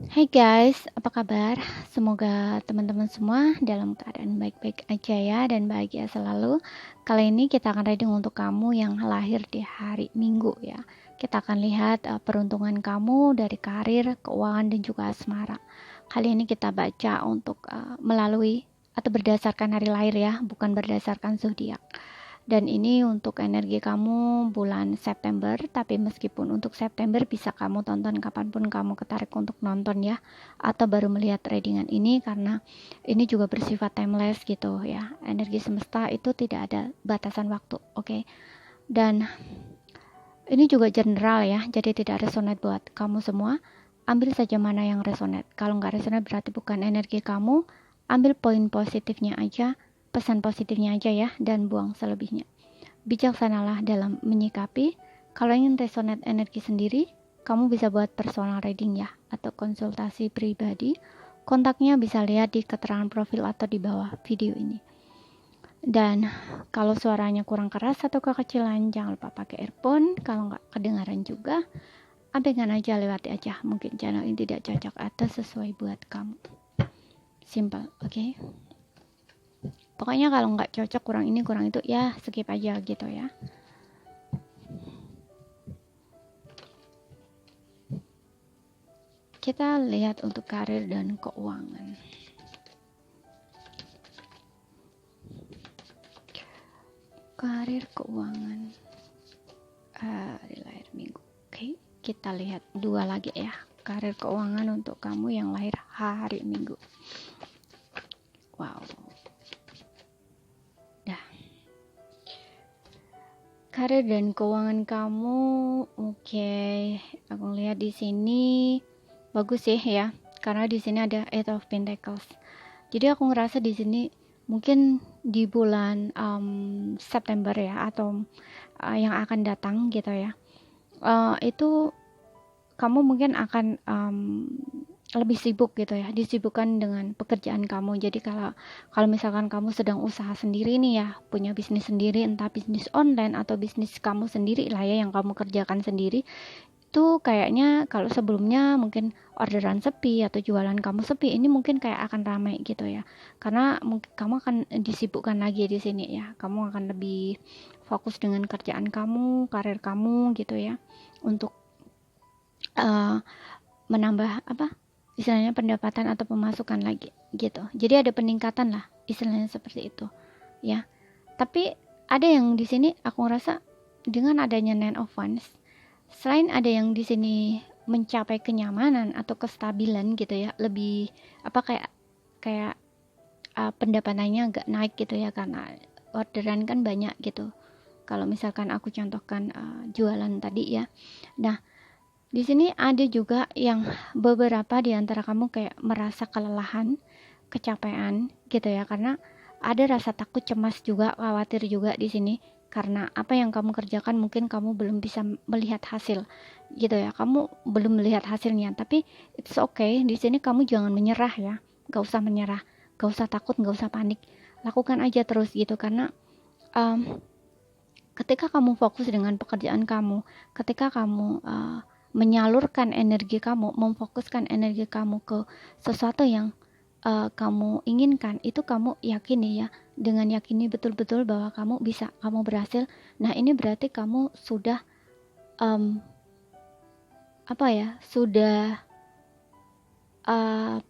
Hai guys, apa kabar? Semoga teman-teman semua dalam keadaan baik-baik aja ya dan bahagia selalu. Kali ini kita akan reading untuk kamu yang lahir di hari Minggu ya. Kita akan lihat peruntungan kamu dari karir, keuangan dan juga asmara. Kali ini kita baca untuk melalui atau berdasarkan hari lahir ya, bukan berdasarkan zodiak. Dan ini untuk energi kamu bulan September, tapi meskipun untuk September bisa kamu tonton kapanpun kamu ketarik untuk nonton ya, atau baru melihat readingan ini karena ini juga bersifat timeless gitu ya. Energi semesta itu tidak ada batasan waktu, oke? Dan ini juga general ya, jadi tidak resonate buat kamu semua. Ambil saja mana yang resonate. Kalau nggak resonate berarti bukan energi kamu. Ambil poin positifnya aja, pesan positifnya aja ya, dan buang selebihnya. Bijaksanalah dalam menyikapi. Kalau ingin resonate energi sendiri, kamu bisa buat personal reading ya, atau konsultasi pribadi. Kontaknya bisa lihat di keterangan profil atau di bawah video ini. Dan kalau suaranya kurang keras atau kekecilan, jangan lupa pakai earphone. Kalau nggak kedengaran juga, abaikan aja, lewati aja. Mungkin channel ini tidak cocok atau sesuai buat kamu. Simple, oke? Pokoknya kalau nggak cocok, kurang ini, kurang itu, ya skip aja gitu ya. Kita lihat untuk karir dan keuangan. Karir keuangan di lahir Minggu. Oke, kita lihat dua lagi ya. Karir keuangan untuk kamu yang lahir hari Minggu. Wow. Dah. Karir dan keuangan kamu, oke. Aku lihat di sini bagus sih ya, karena di sini ada Eight of Pentacles. Jadi aku ngerasa di sini mungkin di bulan September ya, atau yang akan datang gitu ya, itu kamu mungkin akan lebih sibuk gitu ya, disibukkan dengan pekerjaan kamu. Jadi kalau misalkan kamu sedang usaha sendiri nih ya, punya bisnis sendiri, entah bisnis online atau bisnis kamu sendiri lah ya, yang kamu kerjakan sendiri, itu kayaknya kalau sebelumnya mungkin orderan sepi atau jualan kamu sepi, ini mungkin kayak akan ramai gitu ya, karena mungkin kamu akan disibukkan lagi di sini ya, kamu akan lebih fokus dengan kerjaan kamu, karir kamu gitu ya, untuk menambah apa istilahnya pendapatan atau pemasukan lagi gitu. Jadi ada peningkatan lah istilahnya seperti itu ya. Tapi ada yang di sini aku ngerasa dengan adanya Nine of Wands, selain ada yang di sini mencapai kenyamanan atau kestabilan gitu ya, lebih apa kayak kayak pendapatannya agak naik gitu ya, karena orderan kan banyak gitu. Kalau misalkan aku contohkan jualan tadi ya. Nah, di sini ada juga yang beberapa di antara kamu kayak merasa kelelahan, kecapean gitu ya, karena ada rasa takut, cemas juga, khawatir juga di sini karena apa yang kamu kerjakan mungkin kamu belum bisa melihat hasil gitu ya. Kamu belum melihat hasilnya, tapi it's okay. Di sini kamu jangan menyerah ya. Gak usah menyerah, gak usah takut, gak usah panik. Lakukan aja terus gitu, karena um, ketika kamu fokus dengan pekerjaan kamu, ketika kamu menyalurkan energi kamu, memfokuskan energi kamu ke sesuatu yang kamu inginkan, itu kamu yakini ya, dengan yakini betul-betul bahwa kamu bisa, kamu berhasil. Nah ini berarti kamu sudah um, apa ya, sudah uh,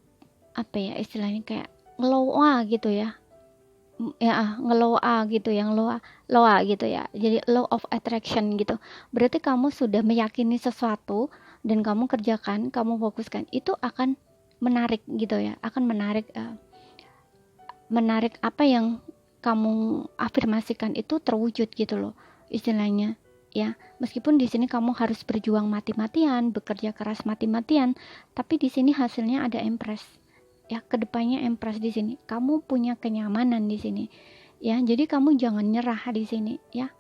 apa ya istilahnya, kayak ngeloa gitu ya, ngeloa gitu, yang loa gitu ya, jadi law of attraction gitu. Berarti kamu sudah meyakini sesuatu dan kamu kerjakan, kamu fokuskan, itu akan menarik gitu ya, akan menarik apa yang kamu afirmasikan itu terwujud gitu loh istilahnya ya. Meskipun di sini kamu harus berjuang mati-matian, bekerja keras mati-matian, tapi di sini hasilnya ada impress ya, kedepannya impress. Di sini kamu punya kenyamanan di sini ya, jadi kamu jangan nyerah di sini ya,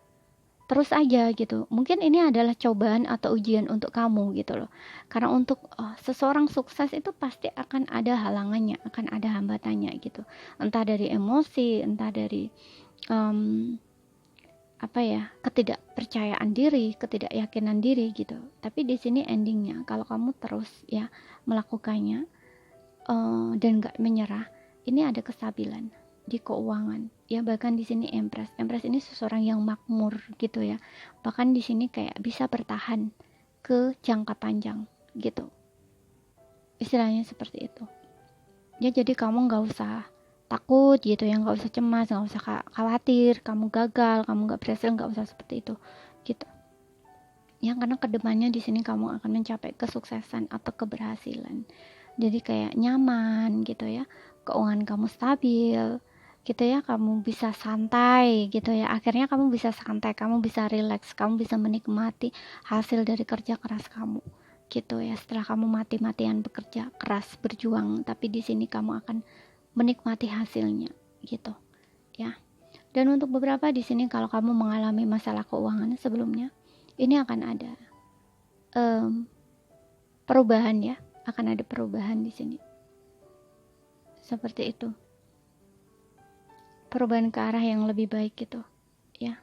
terus aja gitu. Mungkin ini adalah cobaan atau ujian untuk kamu gitu loh, karena untuk seseorang sukses itu pasti akan ada halangannya, akan ada hambatannya gitu, entah dari emosi, entah dari um, apa ya, ketidakpercayaan diri, ketidakyakinan diri gitu. Tapi di sini endingnya kalau kamu terus ya melakukannya dan nggak menyerah, ini ada kestabilan di keuangan ya. Bahkan di sini Empress ini seseorang yang makmur gitu ya, bahkan di sini kayak bisa bertahan ke jangka panjang gitu, istilahnya seperti itu ya. Jadi kamu nggak usah takut gitu ya, nggak usah cemas, nggak usah khawatir kamu gagal, kamu nggak berhasil, nggak usah seperti itu gitu ya. Karena kedepannya di sini kamu akan mencapai kesuksesan atau keberhasilan. Jadi kayak nyaman gitu ya, keuangan kamu stabil gitu ya, kamu bisa santai gitu ya. Akhirnya kamu bisa santai, kamu bisa relax, kamu bisa menikmati hasil dari kerja keras kamu gitu ya. Setelah kamu mati-matian bekerja keras berjuang, tapi di sini kamu akan menikmati hasilnya gitu ya. Dan untuk beberapa di sini kalau kamu mengalami masalah keuangan sebelumnya, ini akan ada perubahan ya, akan ada perubahan di sini seperti itu, perubahan ke arah yang lebih baik gitu ya.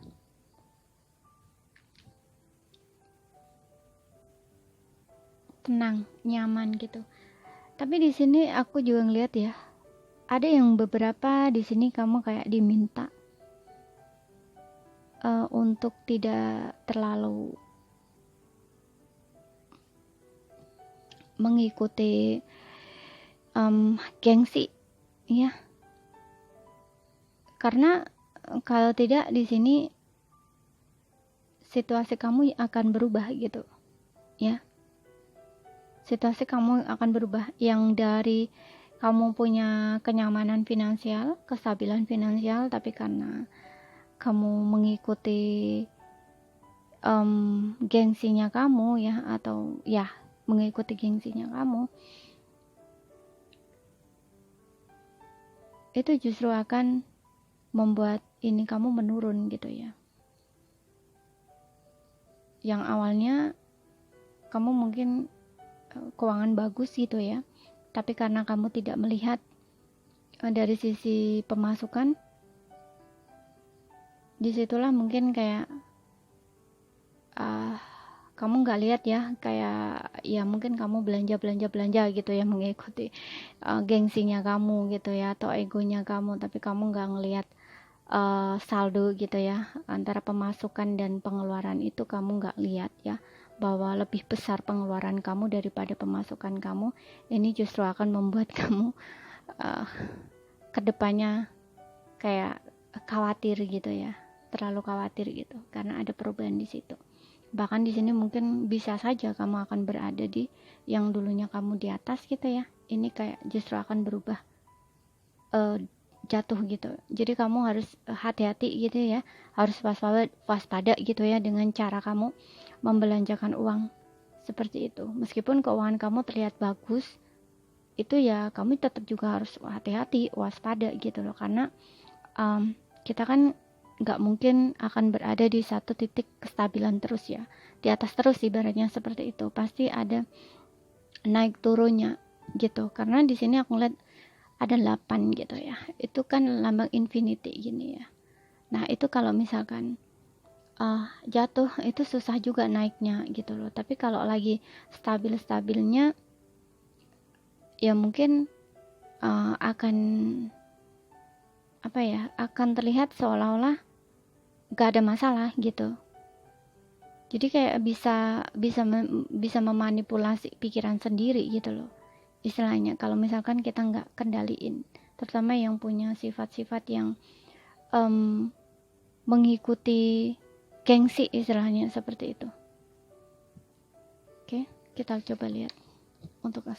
Tenang, nyaman gitu. Tapi di sini aku juga ngeliat ya, ada yang beberapa di sini kamu kayak diminta untuk tidak terlalu mengikuti gengsi ya. Karena kalau tidak di sini situasi kamu akan berubah gitu ya. Situasi kamu akan berubah, yang dari kamu punya kenyamanan finansial, kestabilan finansial, tapi karena kamu mengikuti gengsinya kamu ya, atau ya mengikuti gengsinya kamu, itu justru akan membuat ini kamu menurun gitu ya. Yang awalnya kamu mungkin keuangan bagus gitu ya, tapi karena kamu tidak melihat dari sisi pemasukan, disitulah mungkin kayak kamu nggak lihat ya, kayak ya mungkin kamu belanja gitu ya, mengikuti gengsinya kamu gitu ya, atau egonya kamu, tapi kamu nggak ngelihat saldo gitu ya, antara pemasukan dan pengeluaran itu kamu nggak lihat ya, bahwa lebih besar pengeluaran kamu daripada pemasukan kamu. Ini justru akan membuat kamu kedepannya kayak khawatir gitu ya, terlalu khawatir gitu, karena ada perubahan di situ. Bahkan di sini mungkin bisa saja kamu akan berada di yang dulunya kamu di atas gitu ya, ini kayak justru akan berubah jatuh gitu. Jadi kamu harus hati-hati gitu ya, harus waspada gitu ya dengan cara kamu membelanjakan uang seperti itu. Meskipun keuangan kamu terlihat bagus, itu ya kamu tetap juga harus hati-hati, waspada gitu loh, karena kita kan nggak mungkin akan berada di satu titik kestabilan terus ya, di atas terus ibaratnya seperti itu. Pasti ada naik turunnya gitu. Karena di sini aku lihat ada 8 gitu ya, itu kan lambang infinity gini ya. Nah itu kalau misalkan jatuh itu susah juga naiknya gitu loh. Tapi kalau lagi stabilnya ya mungkin akan apa ya, akan terlihat seolah-olah gak ada masalah gitu. Jadi kayak bisa memanipulasi pikiran sendiri gitu loh istilahnya, kalau misalkan kita nggak kendaliin, terutama yang punya sifat-sifat yang mengikuti gengsi istilahnya seperti itu. Oke, kita coba lihat untuk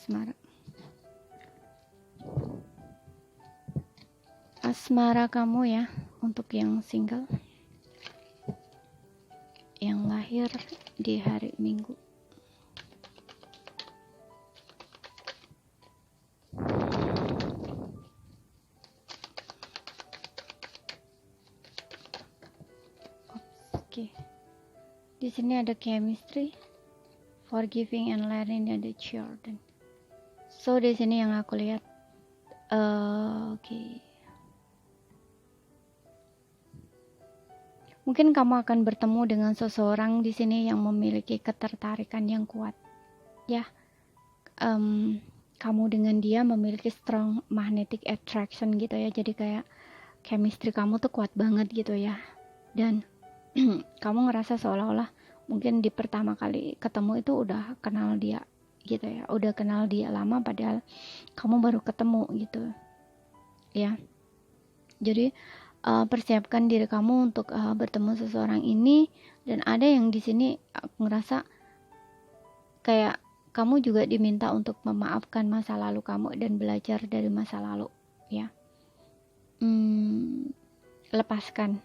asmara kamu ya, untuk yang single yang lahir di hari Minggu. Oke. Di sini ada chemistry, forgiving and learning, and the children. So di sini yang aku lihat oke. Mungkin kamu akan bertemu dengan seseorang di sini yang memiliki ketertarikan yang kuat, ya. Kamu dengan dia memiliki strong magnetic attraction gitu ya, jadi kayak chemistry kamu tuh kuat banget gitu ya, dan kamu ngerasa seolah-olah mungkin di pertama kali ketemu itu udah kenal dia gitu ya, udah kenal dia lama padahal kamu baru ketemu gitu ya. Jadi persiapkan diri kamu untuk bertemu seseorang ini, dan ada yang di sini aku ngerasa kayak kamu juga diminta untuk memaafkan masa lalu kamu dan belajar dari masa lalu ya. Lepaskan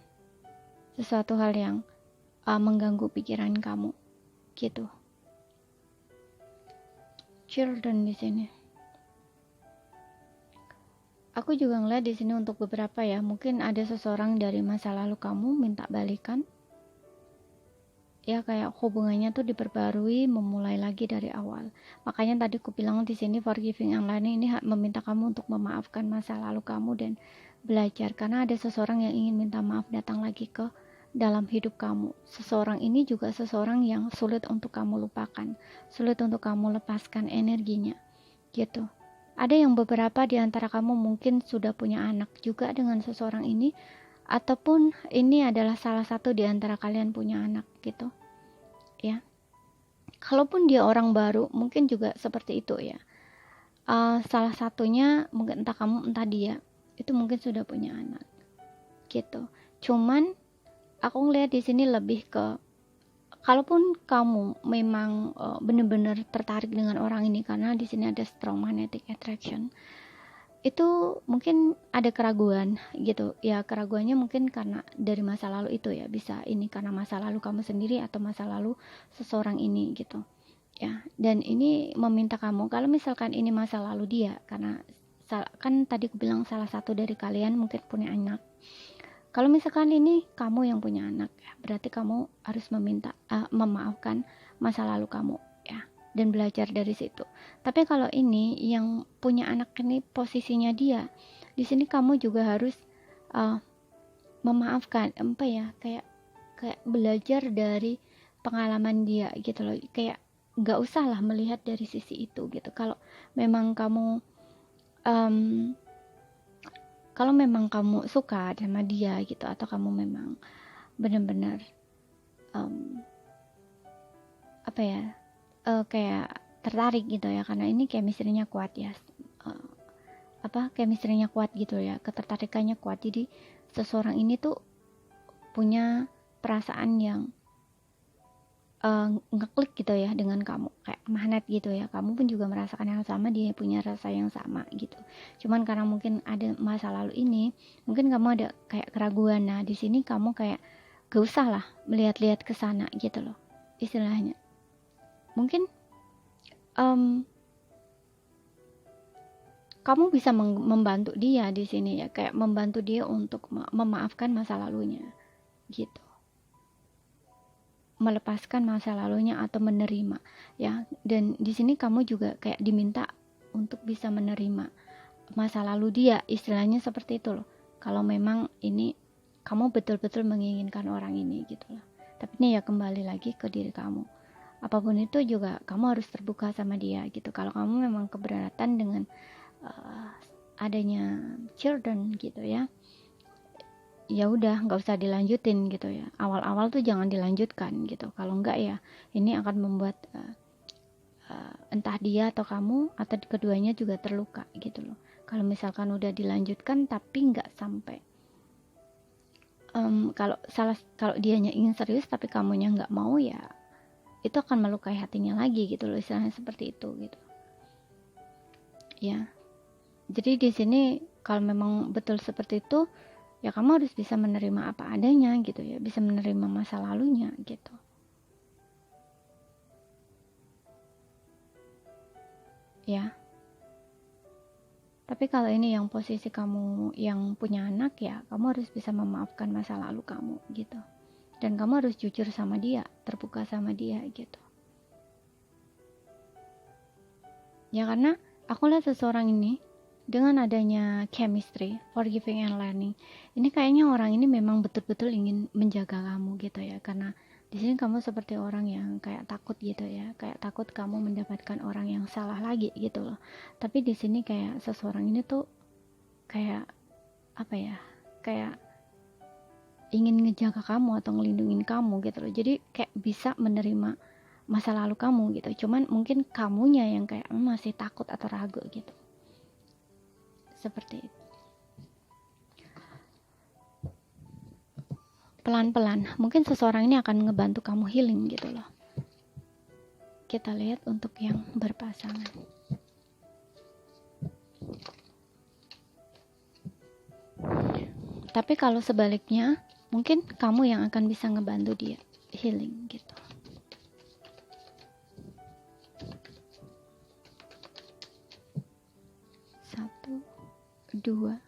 sesuatu hal yang mengganggu pikiran kamu gitu. Children di sini. Aku juga ngeliat di sini untuk beberapa ya, mungkin ada seseorang dari masa lalu kamu minta balikan. Ya kayak hubungannya tuh diperbarui, memulai lagi dari awal. Makanya tadi aku bilang di sini forgiving and learning ini meminta kamu untuk memaafkan masa lalu kamu dan belajar, karena ada seseorang yang ingin minta maaf datang lagi ke dalam hidup kamu. Seseorang ini juga seseorang yang sulit untuk kamu lupakan, sulit untuk kamu lepaskan energinya gitu. Ada yang beberapa di antara kamu mungkin sudah punya anak juga dengan seseorang ini, ataupun ini adalah salah satu di antara kalian punya anak gitu ya. Kalaupun dia orang baru mungkin juga seperti itu ya. Salah satunya mungkin entah kamu entah dia itu mungkin sudah punya anak gitu. Cuman aku ngeliat di sini lebih ke, kalaupun kamu memang benar-benar tertarik dengan orang ini karena di sini ada strong magnetic attraction, itu mungkin ada keraguan gitu ya. Keraguannya mungkin karena dari masa lalu itu ya, bisa ini karena masa lalu kamu sendiri atau masa lalu seseorang ini gitu ya. Dan ini meminta kamu, kalau misalkan ini masa lalu dia, karena kan tadi aku bilang salah satu dari kalian mungkin punya anak. Kalau misalkan ini kamu yang punya anak ya, berarti kamu harus memaafkan masa lalu kamu ya, dan belajar dari situ. Tapi kalau ini yang punya anak ini posisinya dia, di sini kamu juga harus memaafkan, apa ya, kayak belajar dari pengalaman dia gitu loh. Kayak nggak usah lah melihat dari sisi itu gitu. Kalau memang kamu kalau memang kamu suka sama dia gitu, atau kamu memang benar-benar apa ya, kayak tertarik gitu ya, karena ini chemistry-nya kuat ya, chemistry-nya kuat gitu ya, ketertarikannya kuat. Jadi seseorang ini tuh punya perasaan yang ngeklik gitu ya dengan kamu, kayak magnet gitu ya. Kamu pun juga merasakan yang sama, dia punya rasa yang sama gitu. Cuman karena mungkin ada masa lalu ini, mungkin kamu ada kayak keraguan. Nah di sini kamu kayak gak usah lah melihat-lihat ke sana gitu loh istilahnya. Mungkin kamu bisa membantu dia di sini ya, kayak membantu dia untuk memaafkan masa lalunya gitu, melepaskan masa lalunya atau menerima ya. Dan di sini kamu juga kayak diminta untuk bisa menerima masa lalu dia, istilahnya seperti itu loh. Kalau memang ini kamu betul-betul menginginkan orang ini gitu lah. Tapi ini ya kembali lagi ke diri kamu. Apapun itu juga kamu harus terbuka sama dia gitu. Kalau kamu memang keberatan dengan adanya children gitu ya, ya udah nggak usah dilanjutin gitu ya. Awal-awal tuh jangan dilanjutkan gitu. Kalau enggak ya ini akan membuat entah dia atau kamu atau keduanya juga terluka gitu loh. Kalau misalkan udah dilanjutkan tapi nggak sampai kalau dianya ingin serius tapi kamunya nggak mau, ya itu akan melukai hatinya lagi gitu loh, istilahnya seperti itu gitu ya. Jadi di sini kalau memang betul seperti itu, ya kamu harus bisa menerima apa adanya gitu ya, bisa menerima masa lalunya gitu ya. Tapi kalau ini yang posisi kamu yang punya anak, ya kamu harus bisa memaafkan masa lalu kamu gitu, dan kamu harus jujur sama dia, terbuka sama dia gitu ya. Karena aku lihat seseorang ini dengan adanya chemistry, forgiving and learning, ini kayaknya orang ini memang betul-betul ingin menjaga kamu gitu ya, karena di sini kamu seperti orang yang kayak takut gitu ya, kayak takut kamu mendapatkan orang yang salah lagi gitu loh. Tapi di sini kayak seseorang ini tuh kayak apa ya, kayak ingin ngejaga kamu atau ngelindungin kamu gitu loh. Jadi kayak bisa menerima masa lalu kamu gitu, cuman mungkin kamunya yang kayak masih takut atau ragu gitu, seperti itu. Pelan-pelan mungkin seseorang ini akan ngebantu kamu healing gitu loh. Kita lihat untuk yang berpasangan. Tapi kalau sebaliknya, mungkin kamu yang akan bisa ngebantu dia healing gitu. Satu, dua,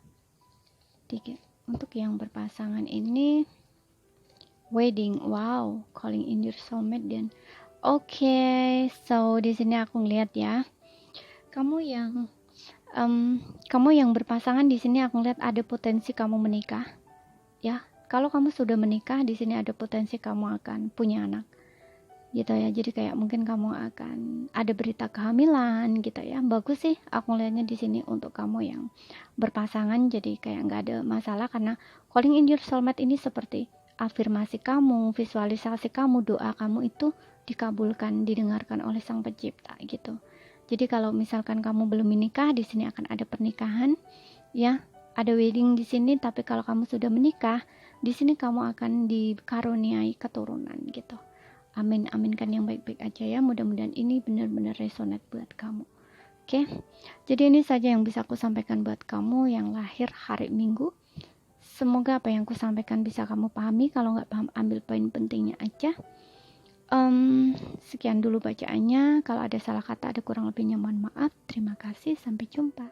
tiga. Untuk yang berpasangan ini wedding, wow, calling in your soulmate. Dan so di sini aku ngeliat ya, kamu yang berpasangan di sini aku ngeliat ada potensi kamu menikah ya. Kalau kamu sudah menikah, di sini ada potensi kamu akan punya anak gitu ya. Jadi kayak mungkin kamu akan ada berita kehamilan gitu ya. Bagus sih aku lihatnya di sini untuk kamu yang berpasangan. Jadi kayak nggak ada masalah, karena calling in your soulmate ini seperti afirmasi kamu, visualisasi kamu, doa kamu itu dikabulkan, didengarkan oleh Sang Pencipta gitu. Jadi kalau misalkan kamu belum menikah, di sini akan ada pernikahan ya, ada wedding di sini. Tapi kalau kamu sudah menikah, di sini kamu akan dikaruniai keturunan gitu. Amin, aminkan yang baik-baik aja ya. Mudah-mudahan ini benar-benar resonate buat kamu. Oke, jadi ini saja yang bisa aku sampaikan buat kamu yang lahir hari Minggu. Semoga apa yang aku sampaikan bisa kamu pahami. Kalau nggak paham, ambil poin pentingnya aja. Sekian dulu bacaannya. Kalau ada salah kata, ada kurang lebihnya mohon maaf. Terima kasih, sampai jumpa.